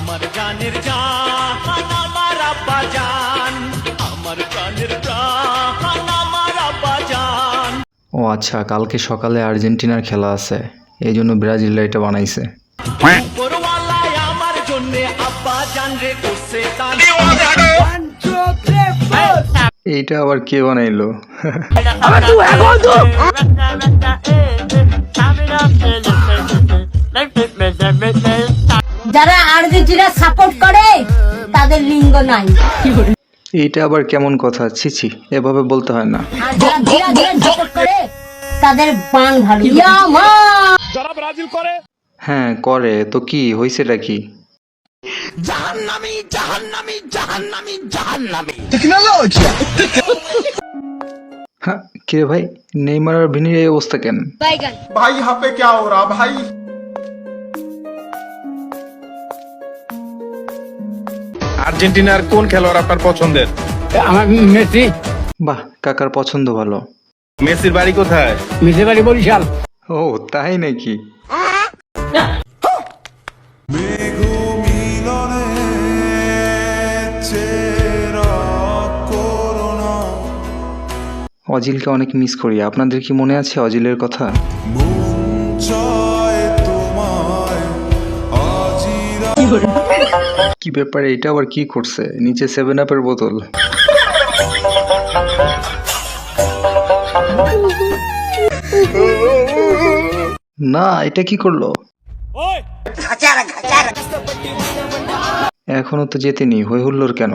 আমার জানের জান আমার আব্বা জান, আমার প্রাণের প্রাণ আমার আব্বা জান। ও আচ্ছা, কালকে সকালে আর্জেন্টিনার খেলা আছে, এই জন্য ব্রাজিলরা এটা বানাইছে। উপরওয়ালায় আমার জন্য আব্বা জান রে করছে দান। এইটা আবার কে বানাইলো? যারা আর্জেন্টিনা সাপোর্ট করে তাদের লিঙ্গ নাই। এইটা আবার কেমন কথা? ছিছি, এভাবে বলতে হয় না। আর যারা ব্রাজিল সাপোর্ট করে তাদের বাং ভালো। যারা ব্রাজিল করে হ্যাঁ করে তো, কি হয়েছেটা কি? জাহান্নামী জাহান্নামী জাহান্নামী জাহান্নামী। হ্যাঁ কে ভাই, নেইমার আর ভিনির এই অবস্থা কেন? भाई यहाँ पे क्या हो रहा भाई? আর্জেন্টিনার কোন খেলোয়াড় আপনার পছন্দের? আমার মেসি। বাহ, কাকার পছন্দ ভালো। মেসির বাড়ি কোথায়? মেসির বাড়ি বরিশাল। ও তাই নাকি? অজিলকে অনেক মিস করি। আপনাদের কি মনে আছে অজিলের কথা? কি ব্যাপারে, এটা আবার কি করছে? নিচে 7-আপের বোতল। না, এটা কি করলো? এখনো তো জেতেনি, হই হুল্লোড় কেন?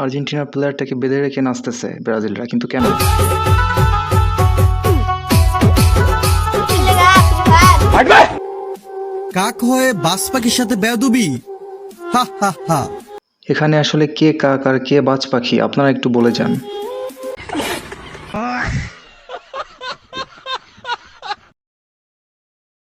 আর্জেন্টিনার প্লেয়ারটাকে বেঁধে রেখে নাচতেছে ব্রাজিলরা, কিন্তু কেন? কাক হয়ে বাজ পাখির সাথে বেয়াদবি, হা হা হা। এখানে আসলে কে কাক আর কে বাজ পাখি, আপনারা একটু বলে যান।